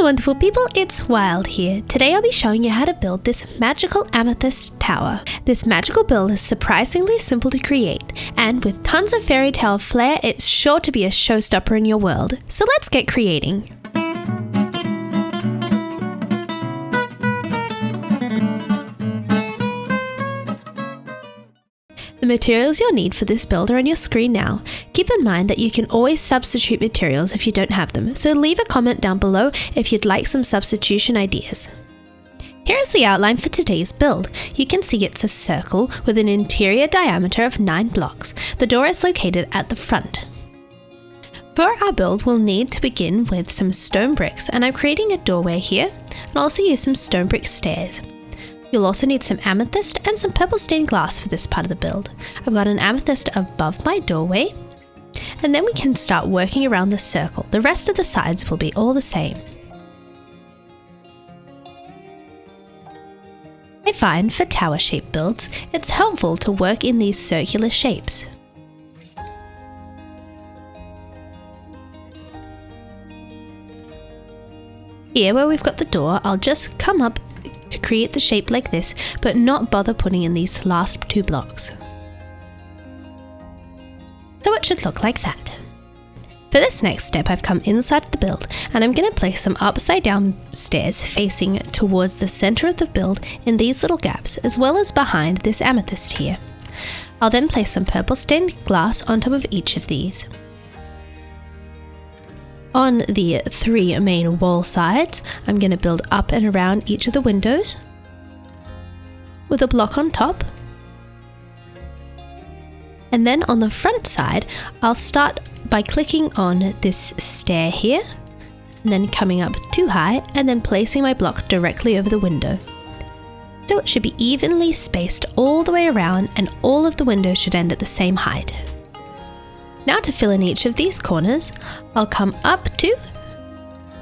wonderful people, it's Wild here. Today I'll be showing you how to build this magical amethyst tower. This magical build is surprisingly simple to create, and with tons of fairy tale flair, it's sure to be a showstopper in your world. So let's get creating. The materials you'll need for this build are on your screen now. Keep in mind that you can always substitute materials if you don't have them, so leave a comment down below if you'd like some substitution ideas. Here is the outline for today's build. You can see it's a circle with an interior diameter of 9 blocks. The door is located at the front. For our build, we'll need to begin with some stone bricks, and I'm creating a doorway here, and also use some stone brick stairs. You'll also need some amethyst and some purple stained glass for this part of the build. I've got an amethyst above my doorway, and then we can start working around the circle. The rest of the sides will be all the same. I find for tower shape builds, it's helpful to work in these circular shapes. Here where we've got the door, I'll just come up to create the shape like this, but not bother putting in these last 2 blocks. So it should look like that. For this next step, I've come inside the build, and I'm going to place some upside down stairs facing towards the center of the build in these little gaps, as well as behind this amethyst here. I'll then place some purple stained glass on top of each of these. On the 3 main wall sides, I'm going to build up and around each of the windows with a block on top. And then on the front side, I'll start by clicking on this stair here, and then coming up 2 high, and then placing my block directly over the window. So it should be evenly spaced all the way around, and all of the windows should end at the same height. Now to fill in each of these corners, I'll come up 2,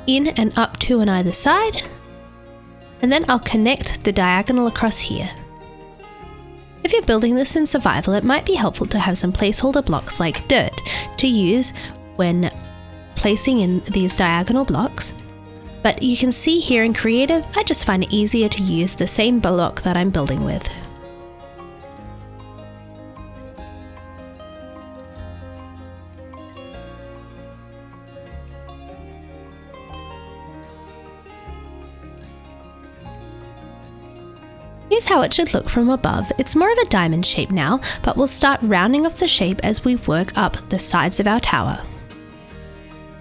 in and up 2 on either side, and then I'll connect the diagonal across here. If you're building this in survival, it might be helpful to have some placeholder blocks like dirt to use when placing in these diagonal blocks, but you can see here in creative, I just find it easier to use the same block that I'm building with. Here's how it should look from above. It's more of a diamond shape now, but we'll start rounding off the shape as we work up the sides of our tower.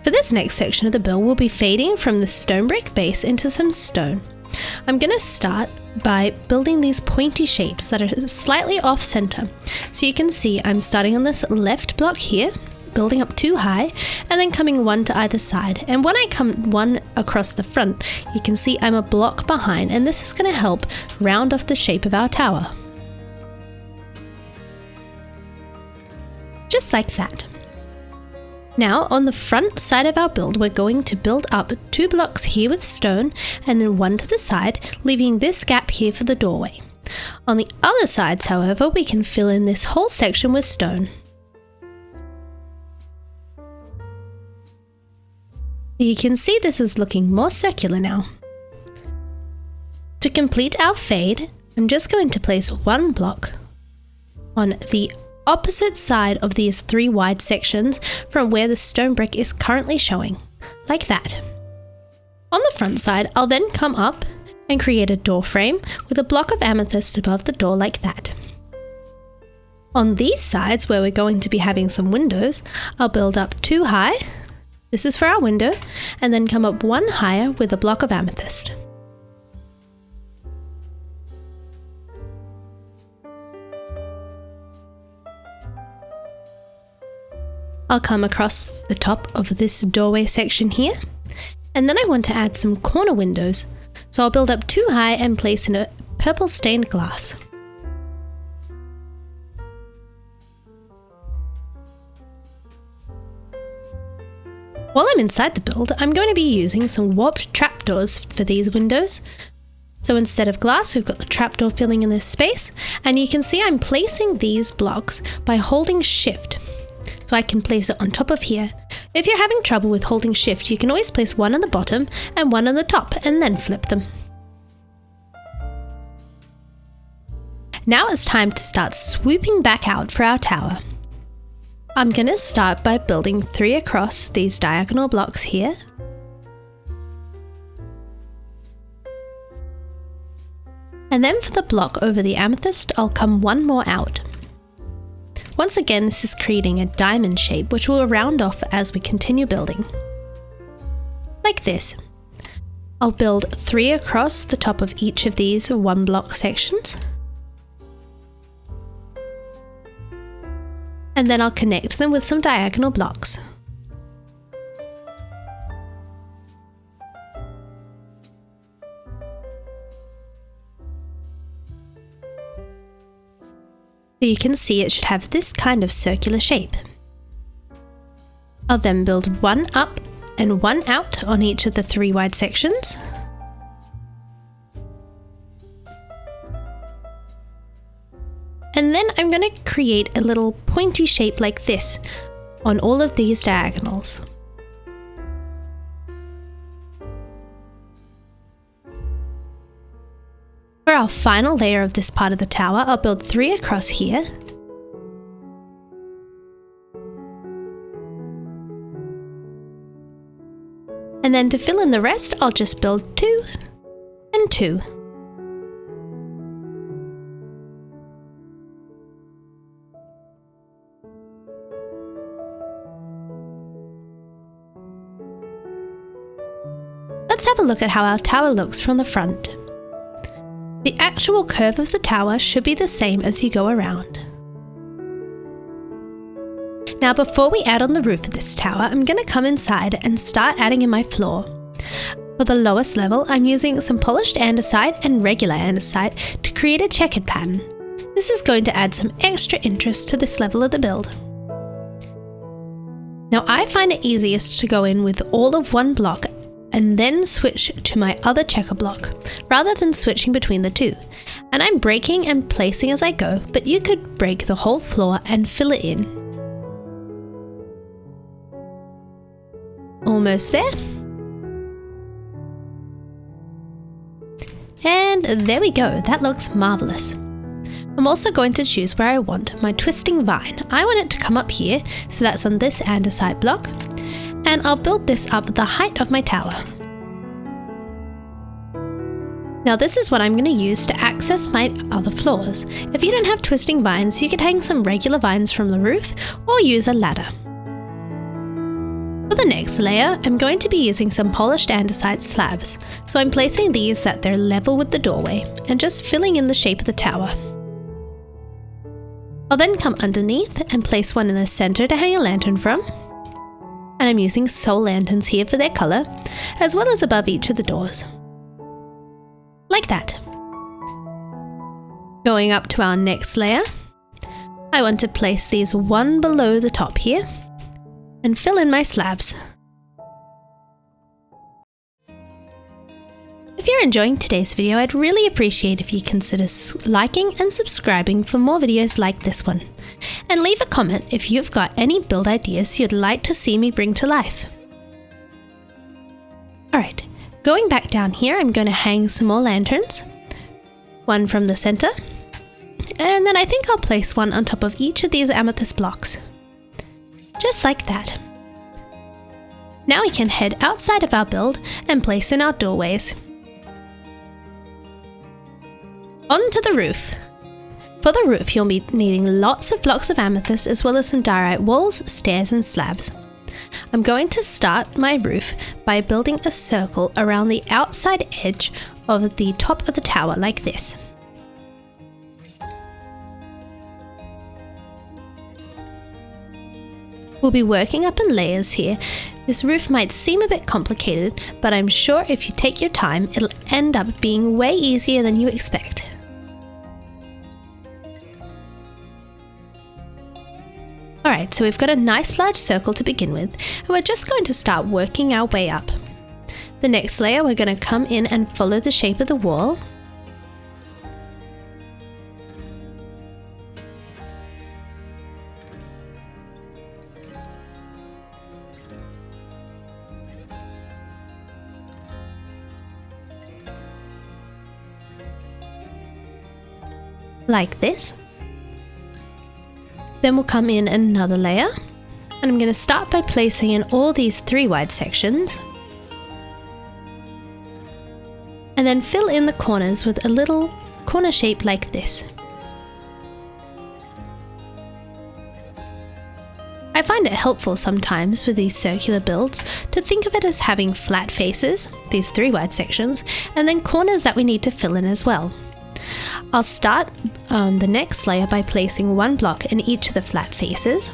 For this next section of the build, we'll be fading from the stone brick base into some stone. I'm going to start by building these pointy shapes that are slightly off center. So you can see I'm starting on this left block here, building up 2 high, and then coming 1 to either side. And when I come 1 across the front, you can see I'm a block behind, and this is going to help round off the shape of our tower. Just like that. Now on the front side of our build, we're going to build up 2 blocks here with stone, and then 1 to the side, leaving this gap here for the doorway. On the other sides, however, we can fill in this whole section with stone. You can see this is looking more circular now. To complete our fade, I'm just going to place 1 block on the opposite side of these 3 wide sections from where the stone brick is currently showing, like that. On the front side, I'll then come up and create a door frame with a block of amethyst above the door like that. On these sides, where we're going to be having some windows, I'll build up 2 high. This is for our window, and then come up 1 higher with a block of amethyst. I'll come across the top of this doorway section here, and then I want to add some corner windows, so I'll build up 2 high and place in a purple stained glass. While I'm inside the build, I'm going to be using some warped trapdoors for these windows. So instead of glass, we've got the trapdoor filling in this space, and you can see I'm placing these blocks by holding shift. So I can place it on top of here, If you're having trouble with holding shift, you can always place one on the bottom and one on the top and then flip them. Now it's time to start swooping back out for our tower. I'm going to start by building 3 across these diagonal blocks here. And then for the block over the amethyst, I'll come 1 more out. Once again, this is creating a diamond shape which will round off as we continue building. Like this. I'll build 3 across the top of each of these 1 block sections. And then I'll connect them with some diagonal blocks. So you can see it should have this kind of circular shape. I'll then build 1 up and 1 out on each of the 3 wide sections. And then I'm going to create a little pointy shape like this on all of these diagonals. For our final layer of this part of the tower, I'll build 3 across here. And then to fill in the rest, I'll just build 2 and 2. Let's have a look at how our tower looks from the front. The actual curve of the tower should be the same as you go around. Now before we add on the roof of this tower, I'm going to come inside and start adding in my floor. For the lowest level, I'm using some polished andesite and regular andesite to create a checkered pattern. This is going to add some extra interest to this level of the build. Now I find it easiest to go in with all of 1 block and then switch to my other checker block, rather than switching between the 2. And I'm breaking and placing as I go, but you could break the whole floor and fill it in. Almost there. And there we go, that looks marvellous. I'm also going to choose where I want my twisting vine. I want it to come up here, so that's on this andesite block. And I'll build this up the height of my tower. Now this is what I'm going to use to access my other floors. If you don't have twisting vines, you could hang some regular vines from the roof or use a ladder. For the next layer, I'm going to be using some polished andesite slabs, so I'm placing these so that they're level with the doorway and just filling in the shape of the tower. I'll then come underneath and place one in the center to hang a lantern from. And I'm using soul lanterns here for their colour, as well as above each of the doors. Like that. Going up to our next layer, I want to place these 1 below the top here, and fill in my slabs. If you're enjoying today's video, I'd really appreciate if you consider liking and subscribing for more videos like this one. And leave a comment if you've got any build ideas you'd like to see me bring to life. Alright, going back down here, I'm going to hang some more lanterns. 1 from the center. And then I think I'll place 1 on top of each of these amethyst blocks. Just like that. Now we can head outside of our build and place in our doorways. Onto the roof. For the roof, you'll be needing lots of blocks of amethyst as well as some diorite walls, stairs and slabs. I'm going to start my roof by building a circle around the outside edge of the top of the tower like this. We'll be working up in layers here. This roof might seem a bit complicated, but I'm sure if you take your time, it'll end up being way easier than you expect. Alright, so we've got a nice large circle to begin with, and we're just going to start working our way up. The next layer, we're going to come in and follow the shape of the wall. like this. Then we'll come in another layer, and I'm going to start by placing in all these 3 wide sections, and then fill in the corners with a little corner shape like this. I find it helpful sometimes with these circular builds to think of it as having flat faces, these 3 wide sections, and then corners that we need to fill in as well. I'll start on the next layer by placing 1 block in each of the flat faces,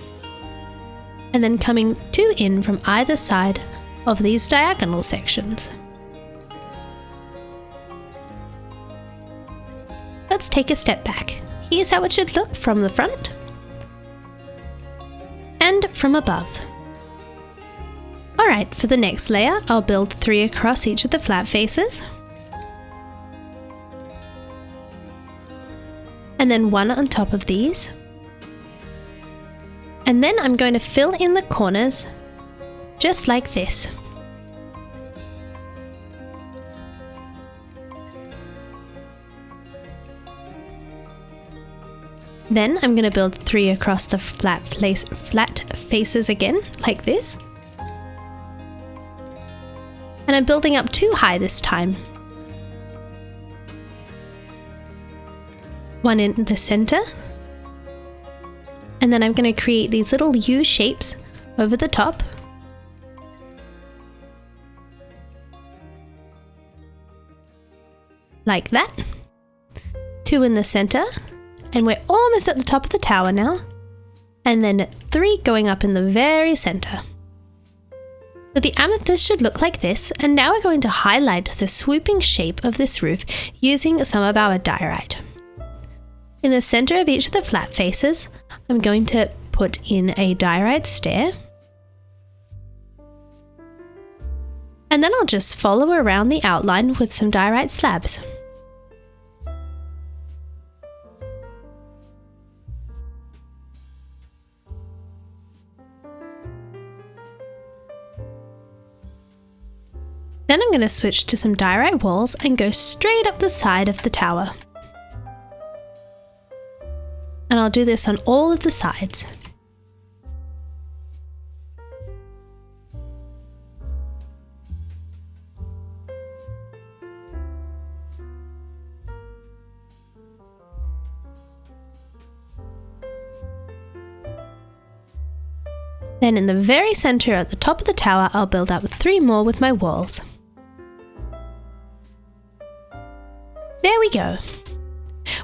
and then coming 2 in from either side of these diagonal sections. Let's take a step back. Here's how it should look from the front and from above. Alright, for the next layer, I'll build 3 across each of the flat faces, and then 1 on top of these. And then I'm going to fill in the corners just like this. Then I'm going to build 3 across the flat faces again, like this. And I'm building up 2 high this time. 1 in the center. And then I'm going to create these little U shapes over the top. Like that. 2 in the center. And we're almost at the top of the tower now. And then 3 going up in the very center. So the amethyst should look like this, and now we're going to highlight the swooping shape of this roof using some of our diorite. In the center of each of the flat faces, I'm going to put in a diorite stair. And then I'll just follow around the outline with some diorite slabs. Then I'm going to switch to some diorite walls and go straight up the side of the tower. And I'll do this on all of the sides. Then in the very center at the top of the tower, I'll build up 3 more with my walls. There we go.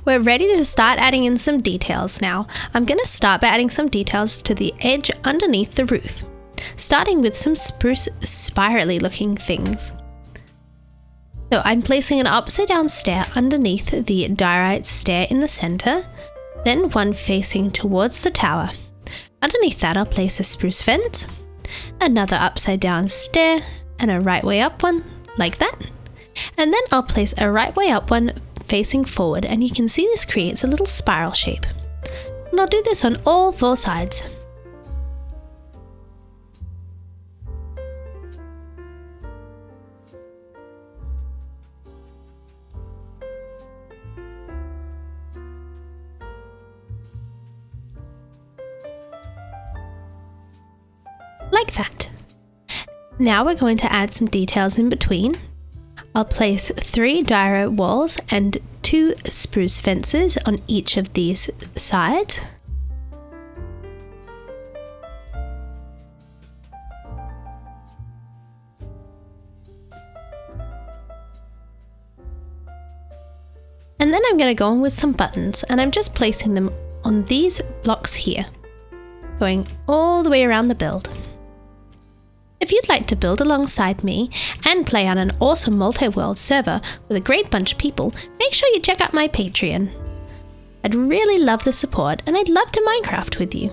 We're ready to start adding in some details now. I'm going to start by adding some details to the edge underneath the roof, starting with some spruce spirally looking things. So I'm placing an upside down stair underneath the diorite stair in the center, then 1 facing towards the tower. Underneath that I'll place a spruce fence, another upside down stair, and a right way up one, like that. And then I'll place a right way up one facing forward, and you can see this creates a little spiral shape. And I'll do this on all 4 sides. Like that. Now we're going to add some details in between. I'll place 3 diorite walls and 2 spruce fences on each of these sides. And then I'm going to go on with some buttons, and I'm just placing them on these blocks here, going all the way around the build. If you'd like to build alongside me and play on an awesome multi-world server with a great bunch of people, make sure you check out my Patreon. I'd really love the support, and I'd love to Minecraft with you.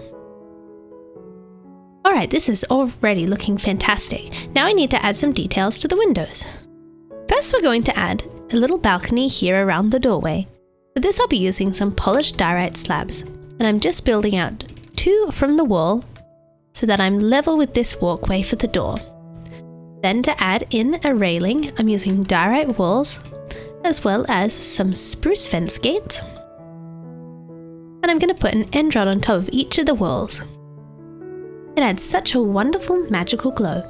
Alright, this is already looking fantastic. Now I need to add some details to the windows. First we're going to add a little balcony here around the doorway. For this I'll be using some polished diorite slabs, and I'm just building out 2 from the wall so that I'm level with this walkway for the door. Then to add in a railing, I'm using diorite walls as well as some spruce fence gates. And I'm going to put an end rod on top of each of the walls. It adds such a wonderful magical glow.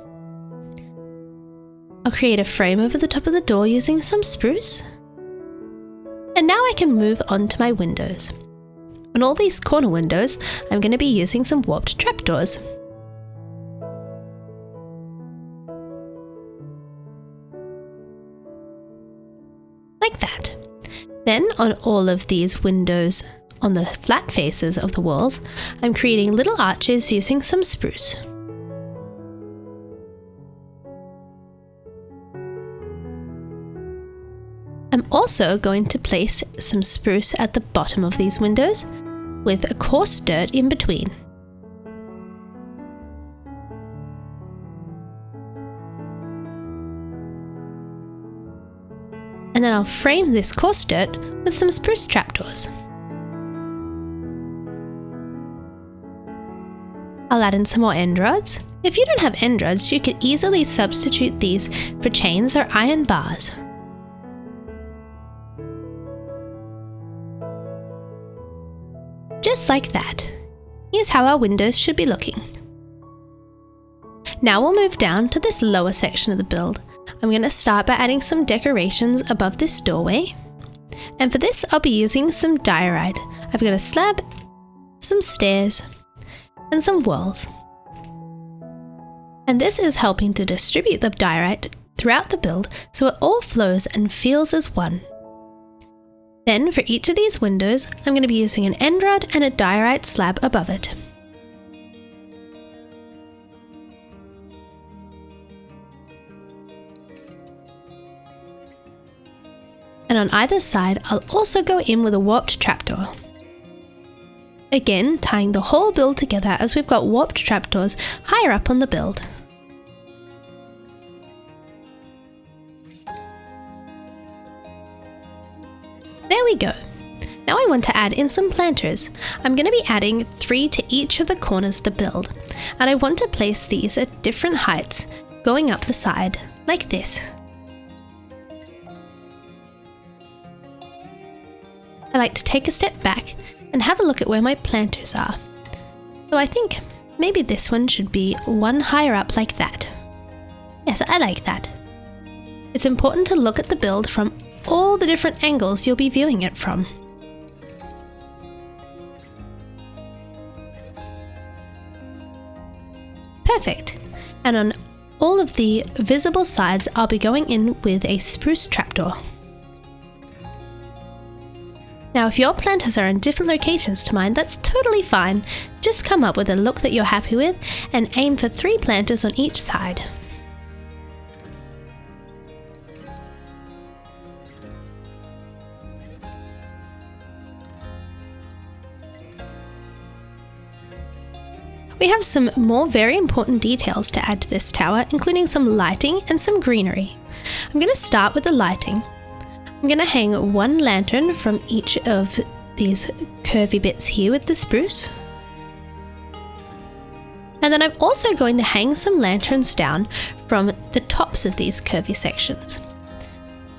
I'll create a frame over the top of the door using some spruce. And now I can move on to my windows. On all these corner windows, I'm going to be using some warped trapdoors. Like that. Then on all of these windows on the flat faces of the walls, I'm creating little arches using some spruce. I'm also going to place some spruce at the bottom of these windows with a coarse dirt in between. And then I'll frame this coarse dirt with some spruce trapdoors. I'll add in some more end rods. If you don't have end rods, you could easily substitute these for chains or iron bars. Just like that. Here's how our windows should be looking. Now we'll move down to this lower section of the build. I'm going to start by adding some decorations above this doorway. And for this, I'll be using some diorite. I've got a slab, some stairs, and some walls. And this is helping to distribute the diorite throughout the build so it all flows and feels as one. Then for each of these windows, I'm going to be using an end rod and a diorite slab above it. And on either side, I'll also go in with a warped trapdoor. Again, tying the whole build together as we've got warped trapdoors higher up on the build. There we go. Now I want to add in some planters. I'm going to be adding 3 to each of the corners of the build, and I want to place these at different heights, going up the side, like this. I like to take a step back and have a look at where my planters are. So I think maybe this one should be one higher up like that. Yes, I like that. It's important to look at the build from all the different angles you'll be viewing it from. Perfect. And on all of the visible sides, I'll be going in with a spruce trapdoor. Now, if your planters are in different locations to mine, that's totally fine. Just come up with a look that you're happy with and aim for 3 planters on each side. We have some more very important details to add to this tower, including some lighting and some greenery. I'm going to start with the lighting. I'm going to hang 1 lantern from each of these curvy bits here with the spruce. And then I'm also going to hang some lanterns down from the tops of these curvy sections.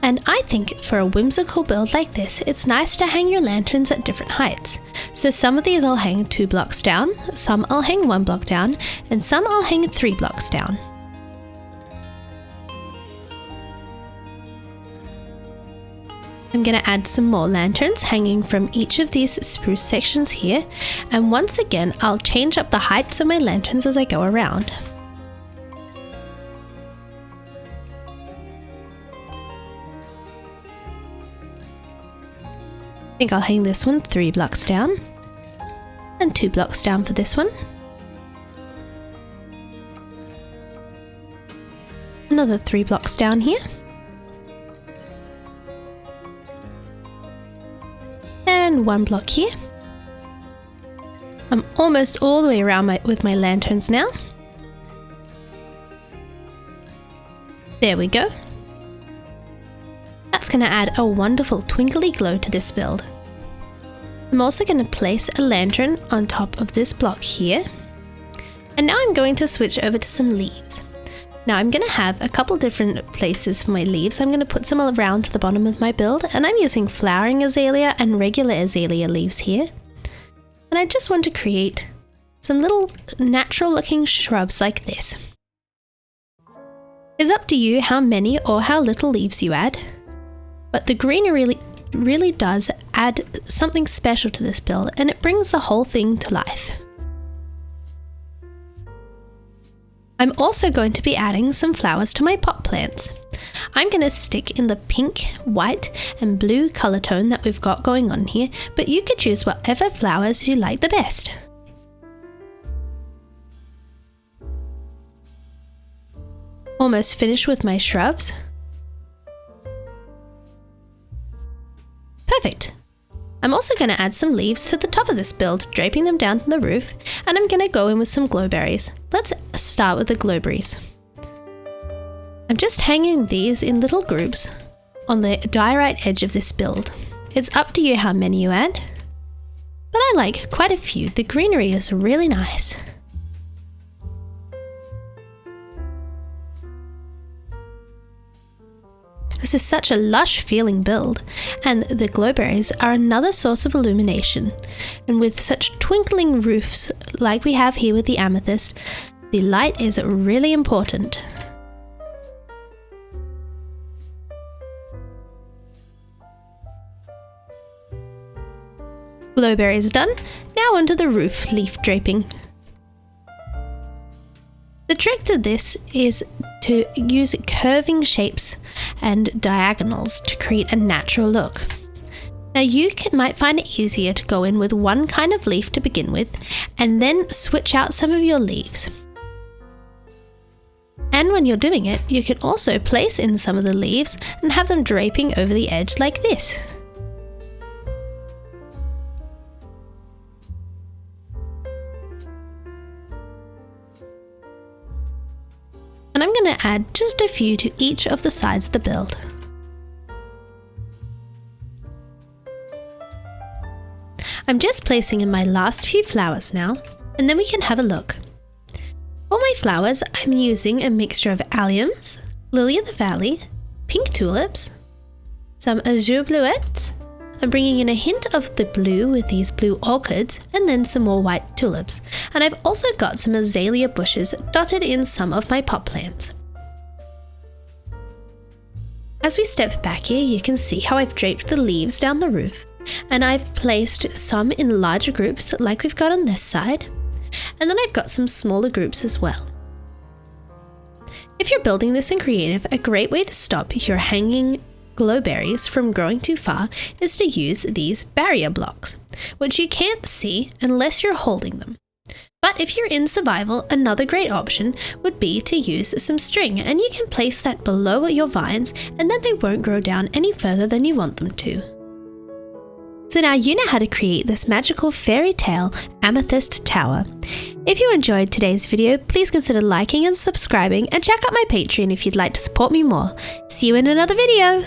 And I think for a whimsical build like this, it's nice to hang your lanterns at different heights. So some of these I'll hang 2 blocks down, some I'll hang 1 block down, and some I'll hang 3 blocks down. I'm going to add some more lanterns hanging from each of these spruce sections here, and once again I'll change up the heights of my lanterns as I go around. I think I'll hang this one 3 blocks down, and 2 blocks down for this one. Another 3 blocks down here. And 1 block here. I'm almost all the way around with my lanterns now. There we go. That's going to add a wonderful twinkly glow to this build. I'm also going to place a lantern on top of this block here. And now I'm going to switch over to some leaves. Now I'm going to have a couple different places for my leaves. I'm going to put some around the bottom of my build, and I'm using flowering azalea and regular azalea leaves here. And I just want to create some little natural looking shrubs like this. It's up to you how many or how little leaves you add, but the greenery really does add something special to this build, and it brings the whole thing to life. I'm also going to be adding some flowers to my pot plants. I'm going to stick in the pink, white and blue colour tone that we've got going on here, but you could choose whatever flowers you like the best. Almost finished with my shrubs. Perfect. I'm also going to add some leaves to the top of this build, draping them down to the roof, and I'm going to go in with some glowberries. Let's start with the glowberries. I'm just hanging these in little groups on the diorite edge of this build. It's up to you how many you add, but I like quite a few. The greenery is really nice. This is such a lush feeling build, and the glowberries are another source of illumination. And with such twinkling roofs like we have here with the amethyst, the light is really important. Glowberries done, now onto the roof leaf draping. The trick to this is to use curving shapes and diagonals to create a natural look. Now you might find it easier to go in with one kind of leaf to begin with and then switch out some of your leaves. And when you're doing it, you can also place in some of the leaves and have them draping over the edge like this. And I'm going to add just a few to each of the sides of the build. I'm just placing in my last few flowers now, and then we can have a look. For my flowers, I'm using a mixture of alliums, lily of the valley, pink tulips, some azure bluets. I'm bringing in a hint of the blue with these blue orchids, and then some more white tulips. And I've also got some azalea bushes dotted in some of my pot plants. As we step back here, you can see how I've draped the leaves down the roof, and I've placed some in larger groups like we've got on this side, and then I've got some smaller groups as well. If you're building this in creative, a great way to stop your hanging glowberries from growing too far is to use these barrier blocks, which you can't see unless you're holding them. But if you're in survival, another great option would be to use some string, and you can place that below your vines and then they won't grow down any further than you want them to. So now you know how to create this magical fairy tale Amethyst Tower. If you enjoyed today's video, please consider liking and subscribing, and check out my Patreon if you'd like to support me more. See you in another video!